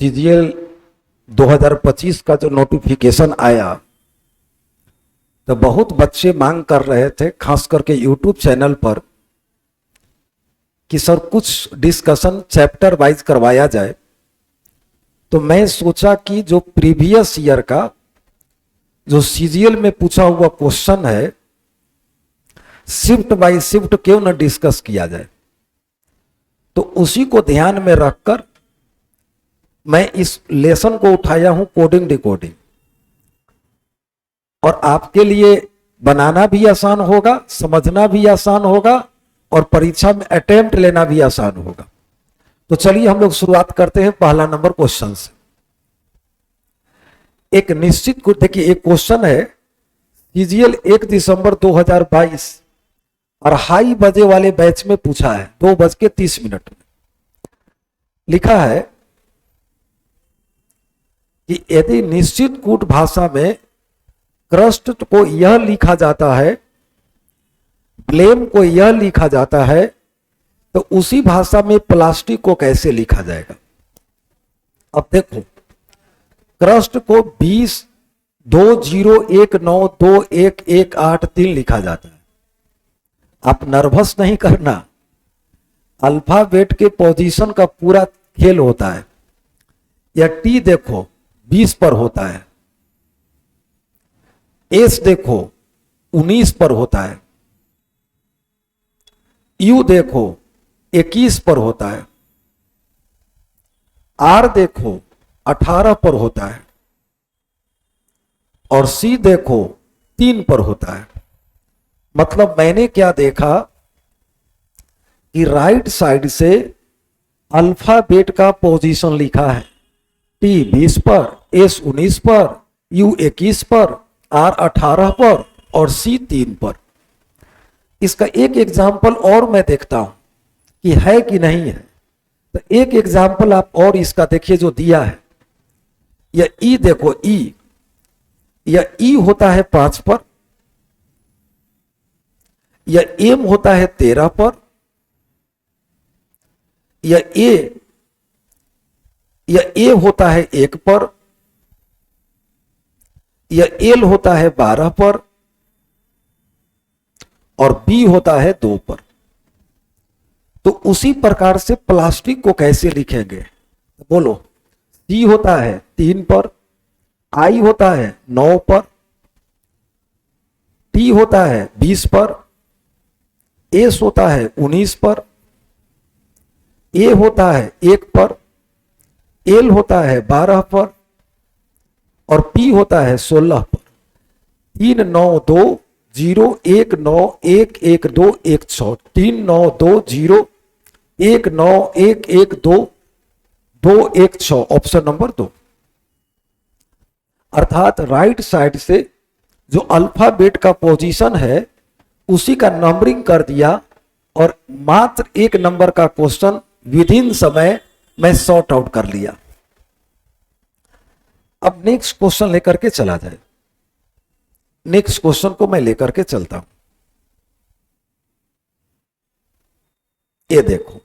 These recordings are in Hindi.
सीजीएल 2025 का जो नोटिफिकेशन आया तो बहुत बच्चे मांग कर रहे थे, खास करके यूट्यूब चैनल पर, कि सर कुछ डिस्कशन चैप्टर वाइज करवाया जाए। तो मैं सोचा कि जो प्रीवियस ईयर का जो सीजीएल में पूछा हुआ क्वेश्चन है, शिफ्ट बाय शिफ्ट क्यों न डिस्कस किया जाए। तो उसी को ध्यान में रखकर मैं इस लेसन को उठाया हूं, कोडिंग डिकोडिंग, और आपके लिए बनाना भी आसान होगा, समझना भी आसान होगा और परीक्षा में अटेम्प्ट लेना भी आसान होगा। तो चलिए हम लोग शुरुआत करते हैं पहला नंबर क्वेश्चन से। एक निश्चित को देखिए, एक क्वेश्चन है सीजीएल 1 दिसंबर 2022 और हाई बजे वाले बैच में पूछा है 2:30 में। लिखा है कि यदि निश्चित कूट भाषा में क्रस्ट को यह लिखा जाता है, ब्लेम को यह लिखा जाता है, तो उसी भाषा में प्लास्टिक को कैसे लिखा जाएगा। अब देखो, क्रस्ट को 20192118 लिखा जाता है। आप नर्वस नहीं करना, अल्फाबेट के पोजीशन का पूरा खेल होता है। या टी देखो 20 पर होता है, एस देखो 19 पर होता है, यू देखो 21 पर होता है, आर देखो 18 पर होता है और सी देखो 3 पर होता है। मतलब मैंने क्या देखा कि राइट साइड से अल्फाबेट का पोजीशन लिखा है, टी 20 पर, एस 19 पर, यू 21 पर, आर 18 पर और सी 3 पर। इसका एक एग्जाम्पल और मैं देखता हूं कि है कि नहीं है। तो एक एग्जाम्पल आप और इसका देखिए जो दिया है। या ई देखो, ई या ई होता है 5 पर, या एम होता है 13 पर, या ए होता है 1 पर, या एल होता है 12 पर और बी होता है 2 पर। तो उसी प्रकार से प्लास्टिक को कैसे लिखेंगे बोलो। सी होता है 3 पर, आई होता है 9 पर, टी होता है 20 पर, एस होता है 19 पर, ए होता है 1 पर, एल होता है 12 पर और पी होता है 16 पर। 392019112116 392019112216 ऑप्शन नंबर 2। अर्थात राइट साइड से जो अल्फाबेट का पोजीशन है उसी का नंबरिंग कर दिया और मात्र 1 नंबर का क्वेश्चन विद इन समय मैं सॉर्ट आउट कर लिया। अब नेक्स्ट क्वेश्चन लेकर के चला जाए। नेक्स्ट क्वेश्चन को मैं लेकर के चलता हूं। ये देखो,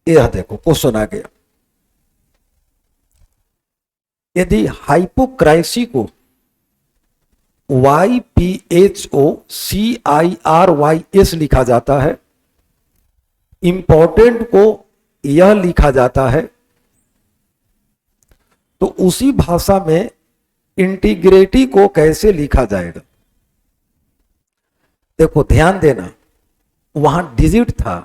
यह देखो क्वेश्चन आ गया। यदि हाइपोक्राइसी को YPHOCIRYS लिखा जाता है, इंपॉर्टेंट को यह लिखा जाता है, तो उसी भाषा में इंटीग्रिटी को कैसे लिखा जाएगा। देखो ध्यान देना, वहां डिजिट था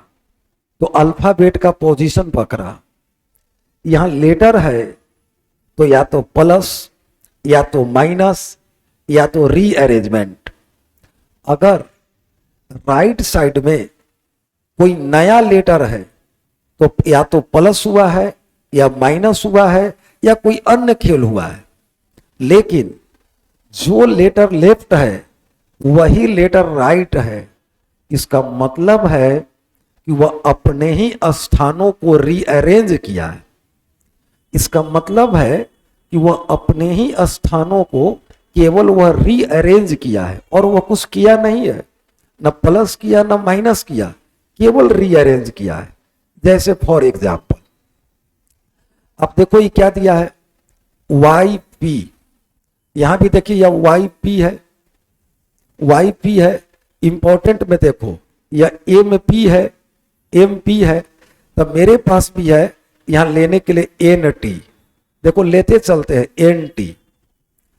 तो अल्फाबेट का पोजीशन पकड़ा, यहां लेटर है तो या तो प्लस या तो माइनस या तो रीअरेंजमेंट। अगर राइट साइड में कोई नया लेटर है तो या तो प्लस हुआ है या माइनस हुआ है या कोई अन्य खेल हुआ है, लेकिन जो लेटर लेफ्ट है वही लेटर राइट है। इसका मतलब है कि वह अपने ही स्थानों को रीअरेंज किया है। इसका मतलब है कि वह अपने ही स्थानों को केवल वह रीअरेंज किया है और वह कुछ किया नहीं है, न प्लस किया न माइनस किया, केवल रीअरेंज किया है। जैसे फॉर एग्जाम्पल अब देखो ये क्या दिया है, वाई पी, यहां भी देखिए यह वाई पी है, वाई पी है। इंपॉर्टेंट में देखो यह एम पी है, एम पी है, तब मेरे पास भी है यहां लेने के लिए एन टी। देखो लेते चलते हैं, एन टी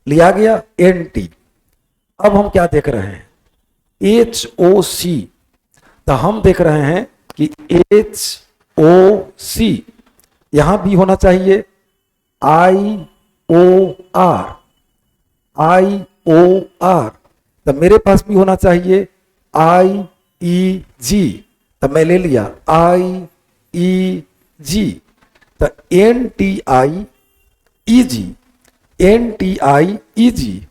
लिया गया, एन टी। अब हम क्या देख रहे हैं, एच ओ सी, तो हम देख रहे हैं कि एच ओ सी यहां भी होना चाहिए आई ओ आर, आई ओ आर, तो मेरे पास भी होना चाहिए आई ई जी, तो मैं ले लिया आई ई जी, तो N T I E G, N T I E G,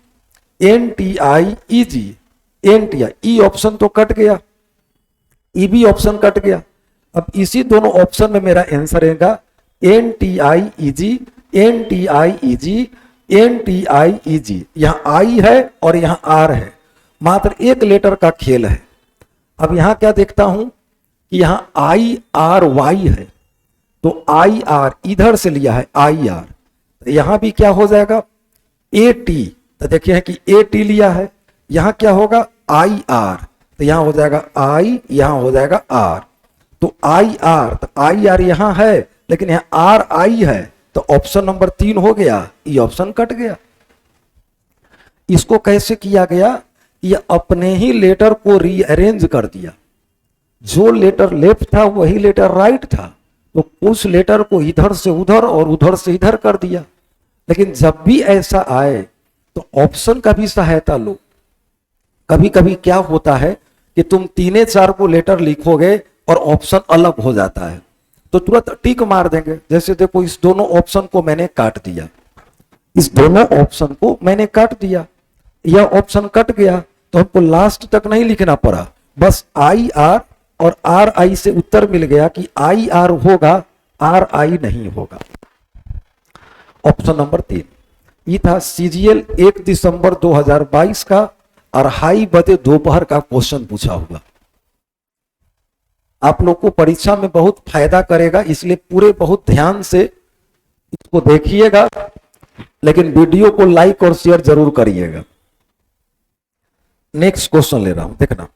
N T I E G, N T I, E option तो कट गया, ई भी ऑप्शन कट गया। अब इसी दोनों ऑप्शन में मेरा आंसर रहेगा N T I E G, N T I E G, N T I E G. यहां आई है और यहां आर है, मात्र एक लेटर का खेल है। अब यहां क्या देखता हूं कि यहां आई आर वाई है, तो आई आर इधर से लिया है आई आर, तो यहां भी क्या हो जाएगा ए टी, तो देखिए कि ए टी लिया है, यहां क्या होगा आई आर, तो यहां हो जाएगा आई, यहां हो जाएगा आर, तो आई आर, तो आई आर यहां है लेकिन यहां आर आई है, तो ऑप्शन नंबर 3 हो गया, ये ऑप्शन कट गया। इसको कैसे किया गया, ये अपने ही लेटर को रीअरेंज कर दिया, जो लेटर लेफ्ट था वही लेटर राइट था, तो उस लेटर को इधर से उधर और उधर से इधर कर दिया। लेकिन जब भी ऐसा आए तो ऑप्शन का भी सहायता लो। कभी कभी क्या होता है कि तुम 3-4 को लेटर लिखोगे और ऑप्शन अलग हो जाता है, तो तुरंत टिक मार देंगे। जैसे देखो इस दोनों ऑप्शन को मैंने काट दिया, इस दोनों ऑप्शन को मैंने काट दिया, यह ऑप्शन कट गया, तो हमको लास्ट तक नहीं लिखना पड़ा, बस आई आर और आर आई से उत्तर मिल गया कि आई आर होगा, आर आई नहीं होगा। ऑप्शन नंबर 3 ये था सीजीएल 1 दिसंबर 2022 का और 2:30 बजे दोपहर का क्वेश्चन पूछा हुआ। आप लोग को परीक्षा में बहुत फायदा करेगा, इसलिए पूरे बहुत ध्यान से इसको देखिएगा, लेकिन वीडियो को लाइक और शेयर जरूर करिएगा। नेक्स्ट क्वेश्चन ले रहा हूं, देखना।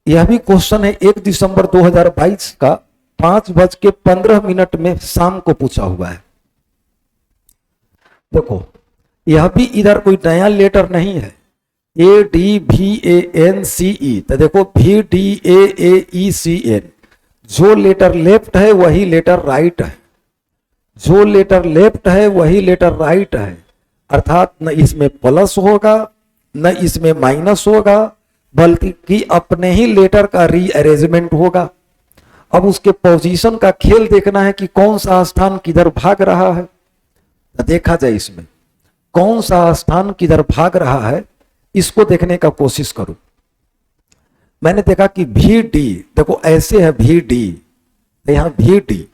यह भी क्वेश्चन है 1 दिसंबर 2022 का, 5:15 में शाम को पूछा हुआ है। देखो यह भी इधर कोई नया लेटर नहीं है, ए डी भी ए एन सी ई, तो देखो भी D A E C N, जो लेटर लेफ्ट है वही लेटर राइट है, जो लेटर लेफ्ट है वही लेटर राइट है, अर्थात न इसमें प्लस होगा न इसमें माइनस होगा, बल्कि अपने ही लेटर का रीअरेंजमेंट होगा। अब उसके पोजीशन का खेल देखना है कि कौन सा स्थान किधर भाग रहा है, तो देखा जाए इसमें कौन सा स्थान किधर भाग रहा है, इसको देखने का कोशिश करूं। मैंने देखा कि भी डी, देखो ऐसे है भी डी, तो यहां भी डी,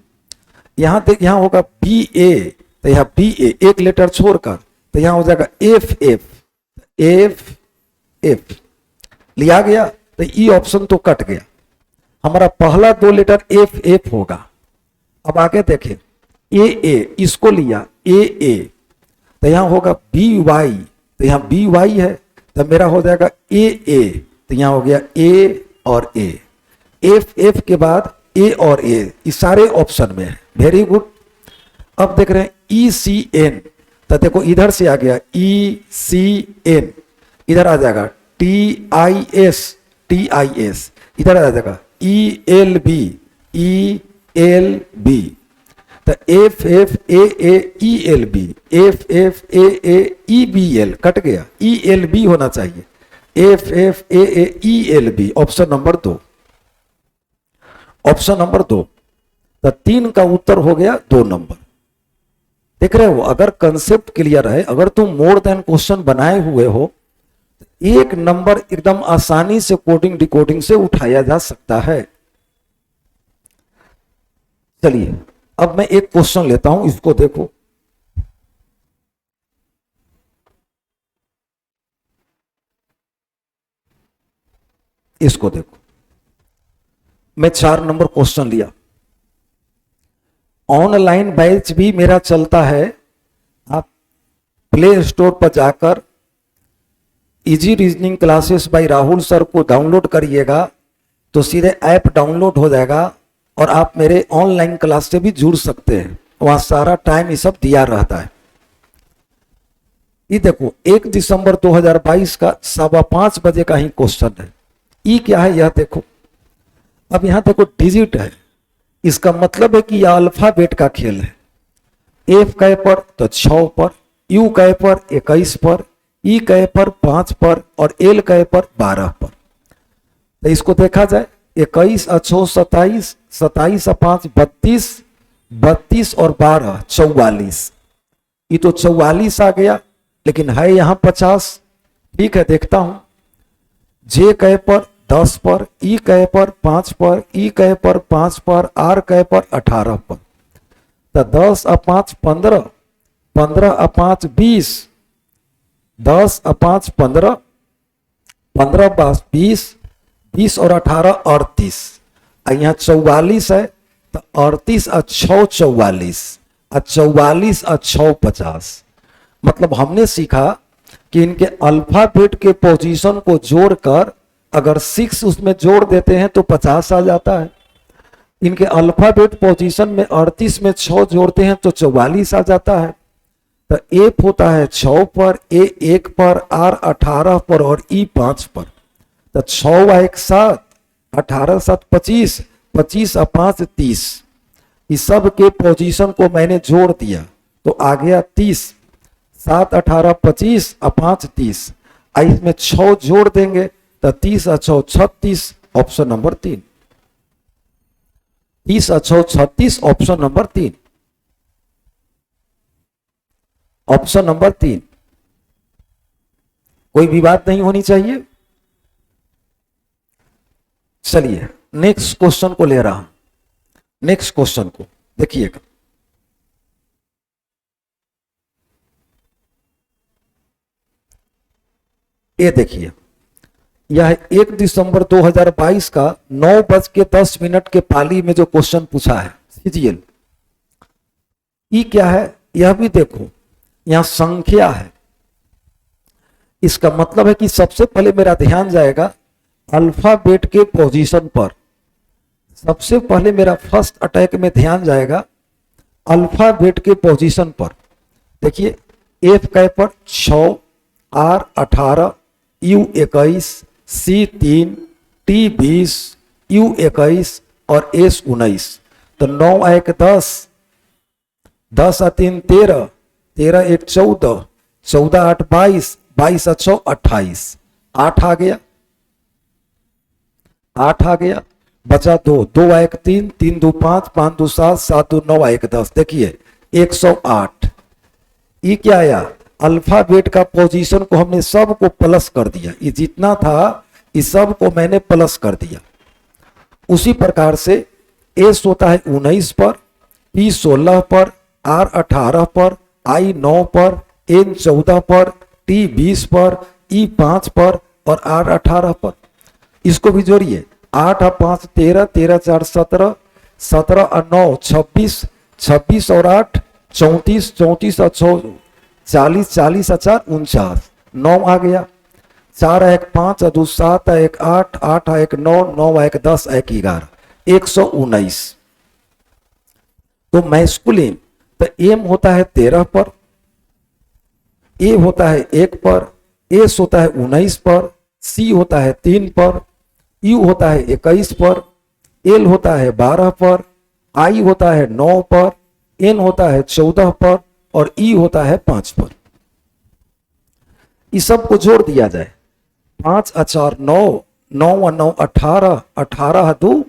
यहां होगा बी ए, तो यहां बी ए एक लेटर छोड़कर, तो यहां हो जाएगा एफ एफ, एफ एफ लिया गया, तो ई ऑप्शन तो कट गया, हमारा पहला 2 लेटर एफ एफ होगा। अब आगे देखें ए इसको लिया ए, तो यहां होगा बी वाई, तो यहां बी वाई है, तो मेरा हो जाएगा ए, तो यहां हो गया ए और ए, एफ एफ के बाद ए और ए, इस सारे ऑप्शन में है, वेरी गुड। अब देख रहे हैं ई सी एन, तो देखो इधर से आ गया ई सी एन, इधर आ जाएगा टी आई एस, इधर आ जाएगा ई एल बी, तो F F A E L B, F F A E B L cut गया, ई एल बी होना चाहिए, F F A E L B, option number 2, option number 2। तो 3 का उत्तर हो गया 2 नंबर। देख रहे हो, अगर कंसेप्ट क्लियर है, अगर तुम मोर देन क्वेश्चन बनाए हुए हो, 1 नंबर एकदम आसानी से कोडिंग डिकोडिंग से उठाया जा सकता है। चलिए अब मैं एक क्वेश्चन लेता हूं, इसको देखो। इसको देखो, मैं 4 नंबर क्वेश्चन लिया। ऑनलाइन बैच भी मेरा चलता है, आप प्ले स्टोर पर जाकर easy reasoning classes bye Rahul sir को डाउनलोड करिएगा तो सीधे ऐप डाउनलोड हो जाएगा और आप मेरे ऑनलाइन क्लास से भी जुड़ सकते हैं। वहां सारा टाइम ये सब दिया रहता है। ये देखो 1 दिसंबर 2022 का 5:15 बजे का ही क्वेश्चन है। ई क्या है यह देखो, अब यहां देखो डिजिट है, इसका मतलब है कि यह अल्फाबेट का खेल है। एफ कहे पर तो 6 पर, यू कहे पर 21 पर, ई कहे पर 5 पर और एल कहे पर 12 पर। तो इसको देखा जाए 21 और 6 27, 27 और 5 32, 32 और 12 44। ये तो 44 आ गया, लेकिन है यहां 50। ठीक है, देखता हूं। जे कहे पर 10 पर, ई कहे पर 5 पर, ई कहे पर 5 पर, आर कहे पर 18 पर। तो 10 और 5 15, 15 और 5 20, 10 और 5 15, 15 और 20, 20 और 18 38। यहाँ 44 है तो 38 और 6 44 और 44 और 6 50। मतलब हमने सीखा कि इनके अल्फाबेट के पोजीशन को जोड़कर अगर 6 उसमें जोड़ देते हैं तो 50 आ जाता है। इनके अल्फाबेट पोजीशन में 38 में 6 जोड़ते हैं तो 44 आ जाता है। तो एफ होता है 6 पर, ए 1 पर, आर 18 पर और ई 5 पर। तो 6 व 1 7, 18 7 25, 25 और 5 30। इस सब के पोजीशन को मैंने जोड़ दिया तो आ गया 30। 7 18 25 और 5 30। इसमें 6 जोड़ देंगे तो 30 और 6 36, ऑप्शन नंबर 3। 30 और 6 36, ऑप्शन नंबर 3। Option number 3। कोई भी बात नहीं होनी चाहिए। चलिए नेक्स्ट क्वेश्चन को ले रहा हूं। नेक्स्ट क्वेश्चन को देखिएगा, ये देखिए, यह 1 दिसंबर 2022 का 9:10 के पाली में जो क्वेश्चन पूछा है सीजीएल। ये क्या है यह भी देखो, यहां संख्या है। इसका मतलब है कि सबसे पहले मेरा ध्यान जाएगा अल्फाबेट के पोजीशन पर। सबसे पहले मेरा फर्स्ट अटैक में ध्यान जाएगा अल्फाबेट के पोजीशन पर। देखिए एफ कहे पर 6, R 18, U 21, C 3, T 20, U 21 और एस 19। तो 9 1 10, 10 और 3 13, 13 1 14, 14 8 22, 22 और 6 28। 8 आ गया, 8 आ गया। बचा 2, 2 1 3, 3 2 5, 5 2 7, 7 2 9 1 10। देखिए 108। ये क्या आया, अल्फाबेट का पोजीशन को हमने सब को प्लस कर दिया। ये जितना था इस सब को मैंने प्लस कर दिया। उसी प्रकार से एस होता है 19 पर, पी 16 पर, आर 18 पर, आई 9 पर, एन 14 पर, टी 20 पर, ई 5 पर और आर 18 पर। इसको भी जोड़िए, 8 और 5 13, 13 4 17, 17 और 9 26, 26 और 8 34, 34 और 6 40, 40 और 4 49। 9 आ गया। 4 1 5 और 2 7 1 8, 8 1 9, 9 1 10 1 11, 119। तो मैस्कुलिन तो एम होता है 13 पर, ए होता है 1 पर, एस होता है 19 पर, सी होता है 3 पर, यू होता है 21 पर, एल होता है 12 पर, आई होता है 9 पर, एन होता है 14 पर और ई होता है 5 पर। इस सब को जोड़ दिया जाए, 5 और 4 9, 9 और 9 18, 18 और 2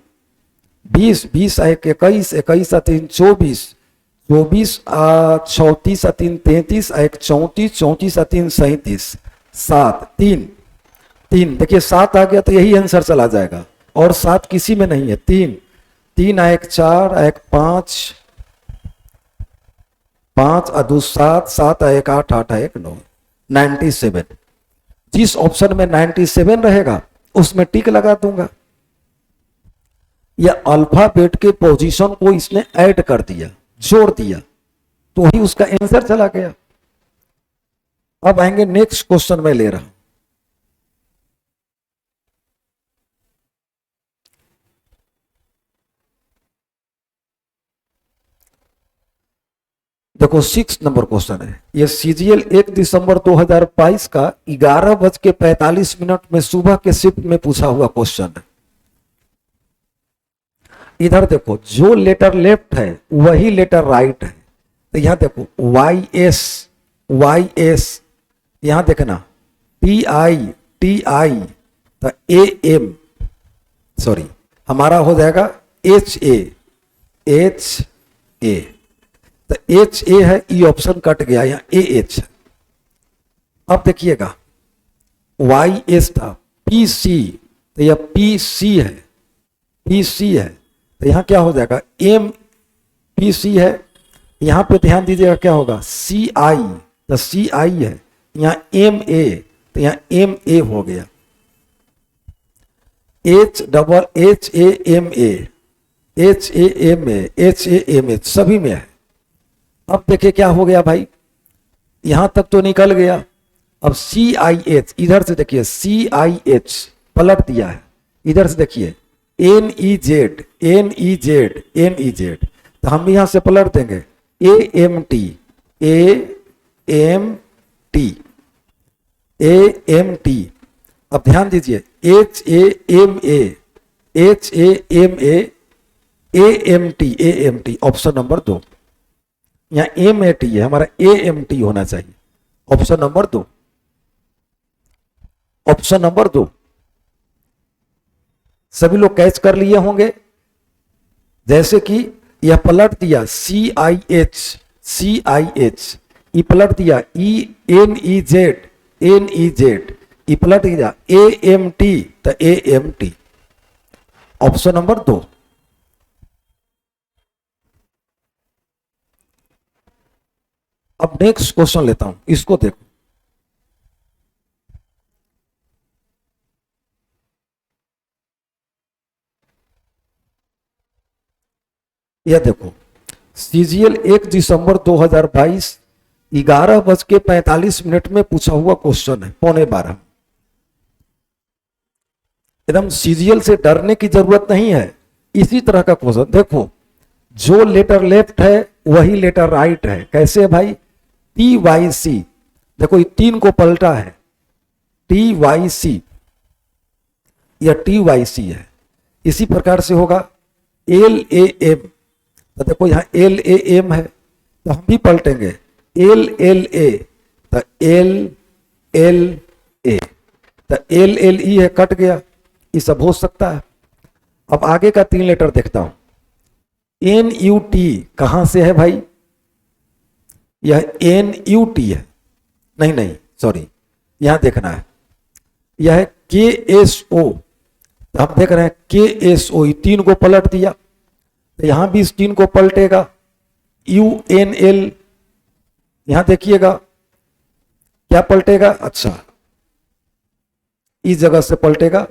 20, 20 और 1 21, 21 और 3 24, 24 और 34 और 3 33, 1 34, 34 और 3 37, 7 3 3। देखिए 7 आ गया तो यही आंसर चला जाएगा और 7 किसी में नहीं है। 3 3 1 4, 1 5, 5 और 2 7, 7 1 8, 8 1 9, 97। जिस ऑप्शन में 97 रहेगा उसमें टिक लगा दूंगा। या अल्फाबेट के पोजीशन को इसने ऐड कर दिया, जोड़ दिया, तो ही उसका आंसर चला गया। अब आएंगे नेक्स्ट क्वेश्चन में ले रहा हूं। देखो 6 नंबर क्वेश्चन है, ये सीजीएल 1 दिसंबर 2022 का 11:45 में सुबह के शिफ्ट में पूछा हुआ क्वेश्चन है। इधर देखो, जो लेटर लेफ्ट है वही लेटर राइट है। तो यहां देखो वाई एस, यहां देखना टी आई, तो एम, सॉरी हमारा हो जाएगा एच ए, तो एच ए है, ई ऑप्शन कट गया, यहां ए एच। अब देखिएगा वाई एस था, पी सी, तो यह पी सी है, तो यहां क्या हो जाएगा एम पी सी है। यहां पे ध्यान दीजिएगा क्या होगा सी आई, तो सी आई है, यहां एम ए, तो यहां एम ए हो गया। H A M A, H A M H सभी में है। अब देखिए क्या हो गया भाई, यहां तक तो निकल गया। अब सी आई एच, इधर से देखिए सी आई एच पलट दिया है, इधर से देखिए एन ई जेड, तो हम यहां से पलट देंगे ए एम टी। अब ध्यान दीजिए H A M T, option number 2। यहां एम ए टी है, हमारा ए एम टी होना चाहिए, ऑप्शन नंबर 2, ऑप्शन नंबर 2। सभी लोग कैच कर लिए होंगे। जैसे कि यह पलट दिया सी आई एच, ई पलट दिया ई एन ई जेड, ई पलट दिया ए एम टी, तो A M T, option number 2। अब नेक्स्ट क्वेश्चन लेता हूं, इसको देखो। यह देखो सीजीएल 1 दिसंबर 2022 11:45 में पूछा हुआ क्वेश्चन है, 11:15। एकदम सीजीएल से डरने की जरूरत नहीं है। इसी तरह का क्वेश्चन देखो, जो लेटर लेफ्ट है वही लेटर राइट है। कैसे भाई, टी वाई सी, देखो ये 3 को पलटा है, टी वाई सी, यह टी वाई सी है। इसी प्रकार से होगा एल ए एम, तो देखो यहां एल ए एम है, तो हम भी पलटेंगे एल एल ए, तो एल एल ए, तो एल एल ई है, कट गया, ये सब हो सकता है। अब आगे का 3 लेटर देखता हूं, एन यू टी कहां से है भाई, यह एन यू टी है, नहीं सॉरी, यहां देखना है, यह है के एस ओ, तो हम देख रहे हैं के एस ओ, 3 को पलट दिया, तो यहां भी इस 3 को पलटेगा, यू एन एल, यहां देखिएगा क्या पलटेगा, अच्छा इस जगह से पलटेगा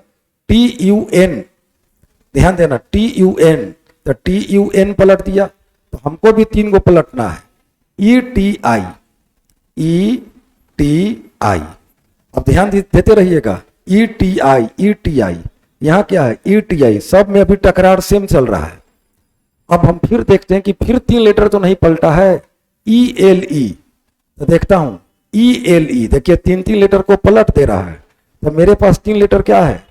टी यू एन, ध्यान देना टी यू एन, तो टी यू एन पलट दिया, तो हमको भी 3 को पलटना है, ई टी आई, अब ध्यान देते रहिएगा, ई टी आई, यहां क्या है ई टी आई, सब में अभी टकरार सेम चल रहा है। अब हम फिर देखते हैं कि फिर 3 लेटर तो नहीं पलटा है, ई एल ई, तो देखता हूं ई एल ई, देखिए 3 लेटर को पलट दे रहा है, तो मेरे पास 3 लेटर क्या है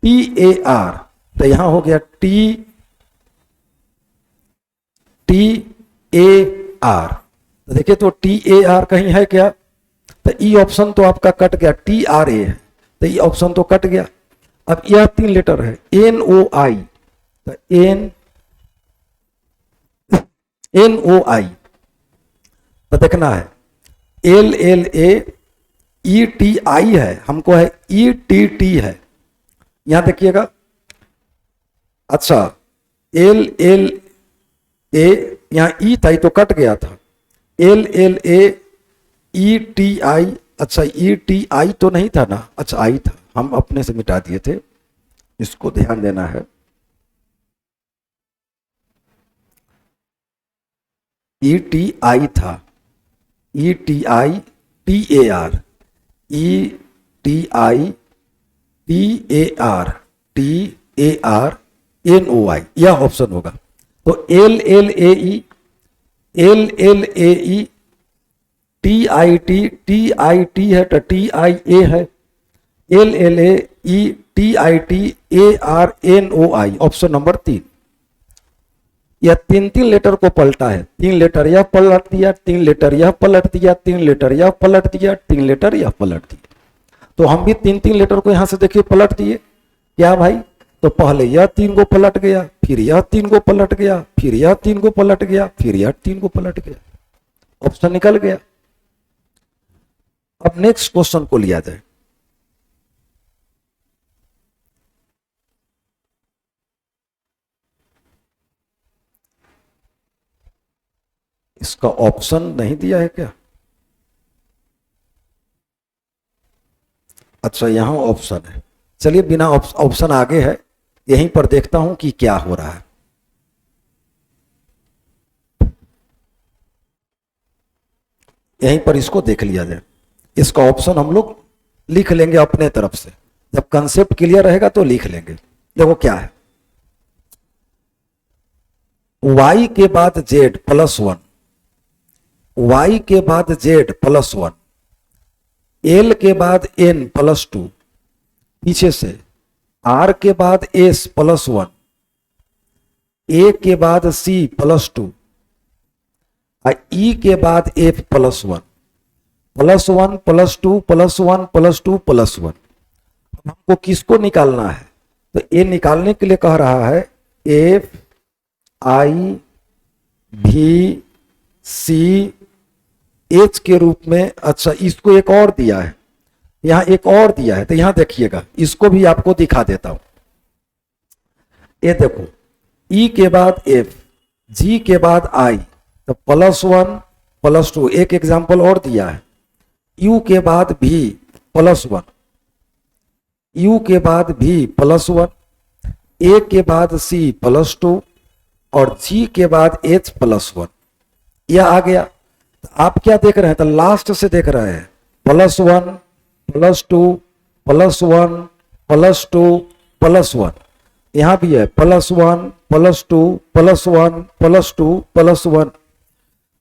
टी ए आर, तो यहां हो गया टी ए आर, तो देखिए तो टी ए आर कहीं है क्या, तो ई ऑप्शन तो आपका कट गया, टी आर ए है, तो ई ऑप्शन तो कट गया। अब यह 3 लेटर है एन ओ आई, तो एन ओ आई, तो देखना है L L A, E T I है, हमको है ई टी टी है, यहां देखिएगा, अच्छा एल एल ए, यहां ई था तो कट गया था, L L A E T I, अच्छा ई टी आई तो नहीं था ना, अच्छा आई था, हम अपने से मिटा दिए थे, इसको ध्यान देना है। ETI था, ETITAR, ETITARTARNOI, यह ऑप्शन होगा। तो LLAE TIT है तो TIA है, LLAETITARNOI, ऑप्शन नंबर 3। यह तीन लेटर को पलटा है, 3 लेटर यह पलट दिया, 3 लेटर यह पलट दिया, 3 लेटर यह पलट दिया, 3 लेटर यह पलट दिया। तो हम भी 3 लेटर को यहां से देखिए पलट दिए क्या भाई। तो पहले यह 3 को पलट गया, फिर यह 3 को पलट गया, फिर यह 3 को पलट गया, फिर यह 3 को पलट गया, ऑप्शन निकल गया। अब नेक्स्ट क्वेश्चन को लिया जाए। इसका ऑप्शन नहीं दिया है क्या? अच्छा यहां ऑप्शन है, चलिए बिना ऑप्शन आगे है, यहीं पर देखता हूं कि क्या हो रहा है। यहीं पर इसको देख लिया जाए। इसका ऑप्शन हम लोग लिख लेंगे अपने तरफ से, जब कंसेप्ट क्लियर रहेगा तो लिख लेंगे। देखो क्या है, y के बाद z प्लस 1, y के बाद z प्लस 1, l के बाद n प्लस 2, पीछे से r के बाद s प्लस 1, a के बाद c प्लस 2, e के बाद f plus 1, plus 1 plus 2 plus 1 plus 2 plus 1। हमको किसको निकालना है? तो ये निकालने के लिए कह रहा है f i v c h के रूप में। अच्छा इसको एक और दिया है, यहां एक और दिया है, तो यहां देखिएगा, इसको भी आपको दिखा देता हूं। ये देखो e के बाद f, g के बाद i, तो प्लस 1 प्लस 2, एक एग्जाम्पल और दिया है, u के बाद v प्लस 1, u के बाद v प्लस 1, a के बाद c प्लस 2 और g के बाद h प्लस 1, यह आ गया। तो आप क्या देख रहे हैं? तो लास्ट से देख रहे हैं, plus 1 plus 2 plus 1 plus 2 plus 1, यहां भी है plus 1 plus 2 plus 1 plus 2 plus 1।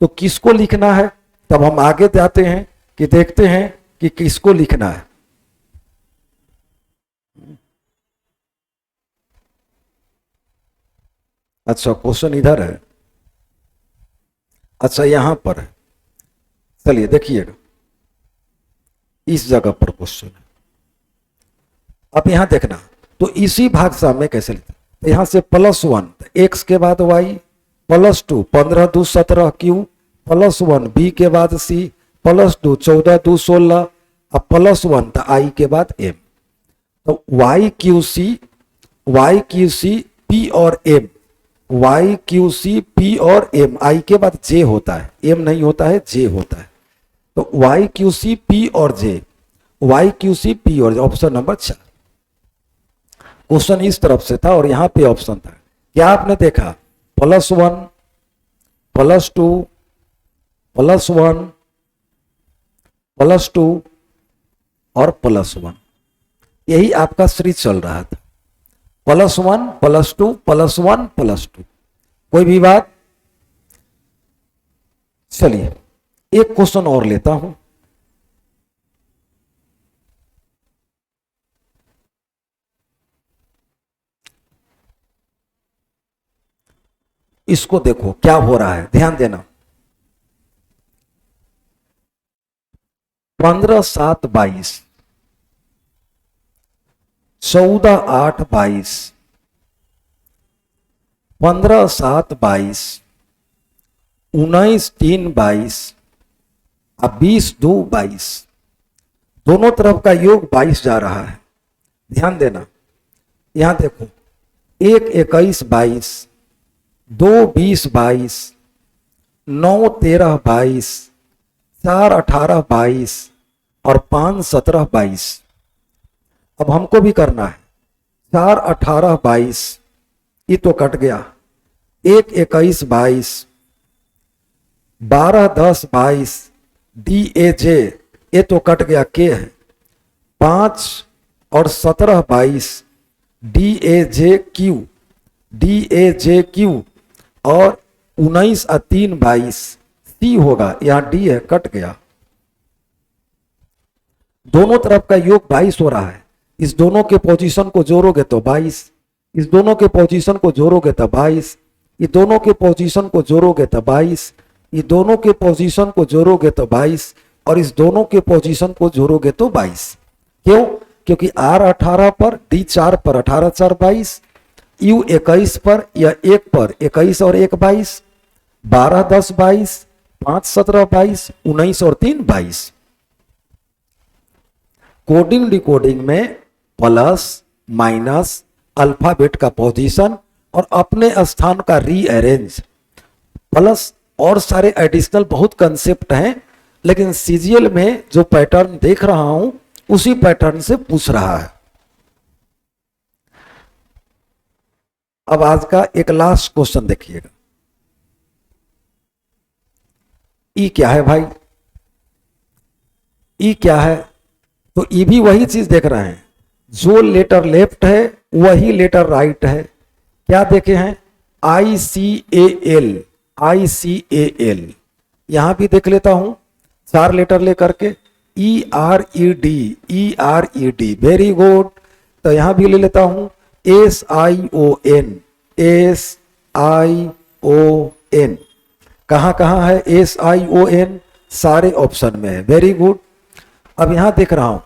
तो किसको लिखना है? तब हम आगे जाते हैं कि देखते हैं कि किसको लिखना है। अच्छा क्वेश्चन इधर है, अच्छा यहां पर है, चलिए देखिएगा, इस जगह पर क्वेश्चन है। अब यहां देखना, तो इसी भाषा में कैसे लिखते हैं? तो यहां से प्लस 1 x के बाद y, plus 2 15 2 17 q, plus 1 b के बाद c, प्लस 2 14 2 16, अब प्लस 1 तो i के बाद m। तो y q c p और m, y q c p और m, i के बाद j होता है, m नहीं होता है, j होता है। तो y q c p और j, y q c p और j, ऑप्शन नंबर 4। क्वेश्चन इस तरफ से था और यहां पे ऑप्शन था, क्या आपने देखा? प्लस 1 प्लस 2 प्लस 1 प्लस 2 और प्लस 1, यही आपका सीरीज चल रहा था, प्लस 1 प्लस 2 प्लस 1 प्लस 2। कोई भी बात? चलिए एक क्वेश्चन और लेता हूं। इसको देखो क्या हो रहा है, ध्यान देना। 15 7 22, 14 8 22, 15 7 22, 19 3 22, अब 20 2 22, दोनों तरफ का योग 22 जा रहा है। ध्यान देना, यहां देखो 1 21 22, 2 20 22, 9 13 22, 4 18 22 और 5 17 22। अब हमको भी करना है, 4 18 22, ये तो कट गया। 1 21 22, 12 10 22, DAJ ये तो कट गया, के है। 5 और 17 22, DAJQ और 19 और 3 22, सी होगा, यहां डी है, कट गया। दोनों तरफ का योग 22 हो रहा है। इस दोनों के पोजीशन को जोड़ोगे तो 22, इस दोनों के पोजीशन को जोड़ोगे तो 22, ये दोनों के पोजीशन को जोड़ोगे तो 22, ये दोनों के पोजीशन को जोड़ोगे तो 22, और इस दोनों के पोजीशन को जोड़ोगे तो 22। क्यों? क्योंकि R 18 पर, D 4 पर, 18 4 22, U 21 पर या 1 पर 21 और 1 22, 12 10 22, 5 17 22, 19 और 3 22। कोडिंग डिकोडिंग में प्लस माइनस अल्फाबेट का पोजीशन और अपने स्थान का रीअरेंज, प्लस और सारे एडिशनल बहुत कंसेप्ट हैं, लेकिन सीजीएल में जो पैटर्न देख रहा हूं उसी पैटर्न से पूछ रहा है। अब आज का एक लास्ट क्वेश्चन देखिएगा। ई क्या है भाई? ई क्या है? तो ई भी वही चीज देख रहे हैं, जो लेटर लेफ्ट है वही लेटर राइट है। क्या देखे हैं? ICAL, ICAL। यहां भी देख लेता हूं 4 लेटर लेकर के, ERED, ERED, वेरी गुड। तो यहां भी ले लेता हूं SION, SION। कहां कहां है SION? सारे ऑप्शन में है, वेरी गुड। अब यहां देख रहा हूं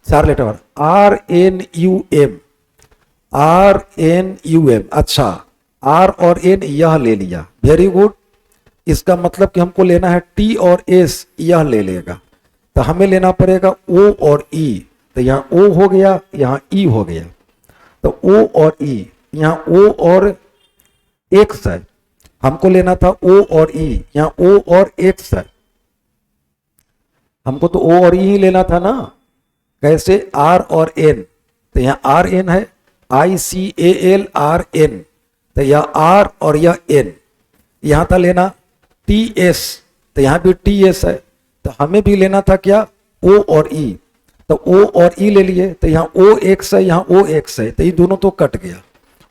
4 लेटर, RNUM, RNUM। अच्छा, R और N यह ले लिया, वेरी गुड। इसका मतलब कि हमको लेना है T और S, यह ले लेगा, तो हमें लेना पड़ेगा O और E। तो यहाँ O हो गया, यहाँ E हो गया, तो O और E, यहाँ O और X है, हमको लेना था O और E, यहाँ O और X है, हमको तो O और E ही लेना था ना। कैसे? R और N, तो यहाँ RN है, ICAL RN, तो यह R और यह N। यहां था लेना TS, तो यहां भी TS है, तो हमें भी लेना था क्या? O और E, तो O और E ले लिए, तो यहाँ OX है, यहाँ OX है, तो ये दोनों तो कट गया,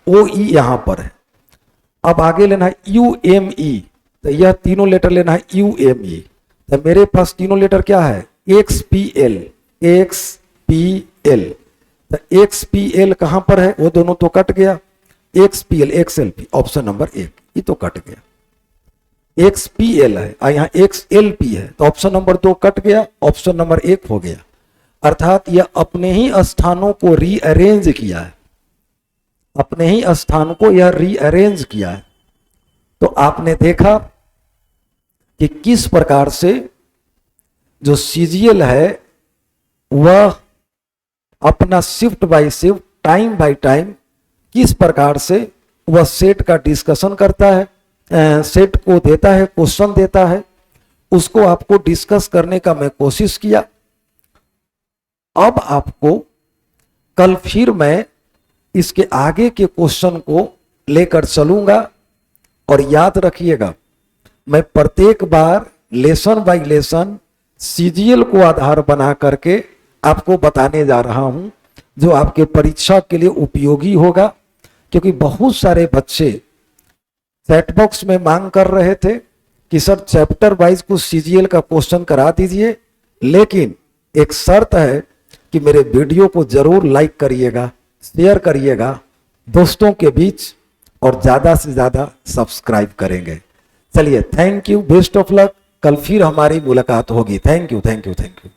OE यहां पर है। अब आगे लेना है UME, तो यह तीनों लेटर लेना है UME। तो मेरे पास तीनों लेटर क्या है? XPL, XPL। तो XPL कहां पर है? वो दोनों तो कट गया, XPL, XLP, ऑप्शन नंबर 1, ये तो कट गया। XPL है और यहाँ XLP है, तो ऑप्शन नंबर 2 कट गया, ऑप्शन नंबर 1 हो गया। अर्थात यह अपने ही स्थानों को रीअरेंज किया है, अपने ही स्थान को यह रीअरेंज किया है। तो आपने देखा कि किस प्रकार से जो सीजीएल है वह अपना shift by shift, time by time किस प्रकार से वह सेट का डिस्कशन करता है, सेट को देता है, क्वेश्चन देता है, उसको आपको डिस्कस करने का मैं कोशिश किया। अब आपको कल फिर मैं इसके आगे के क्वेश्चन को लेकर चलूंगा, और याद रखिएगा मैं प्रत्येक बार लेसन बाय लेसन सीजीएल को आधार बना करके आपको बताने जा रहा हूं, जो आपके परीक्षा के लिए उपयोगी होगा। क्योंकि बहुत सारे बच्चे चैट बॉक्स में मांग कर रहे थे कि सर चैप्टर वाइज कुछ सीजीएल का क्वेश्चन करा दीजिए, लेकिन एक शर्त है कि मेरे वीडियो को जरूर लाइक करिएगा, शेयर करिएगा दोस्तों के बीच, और ज्यादा से ज्यादा सब्सक्राइब करेंगे। चलिए, thank you, best of luck. कल फिर हमारी मुलाकात होगी। Thank you, thank you, thank you.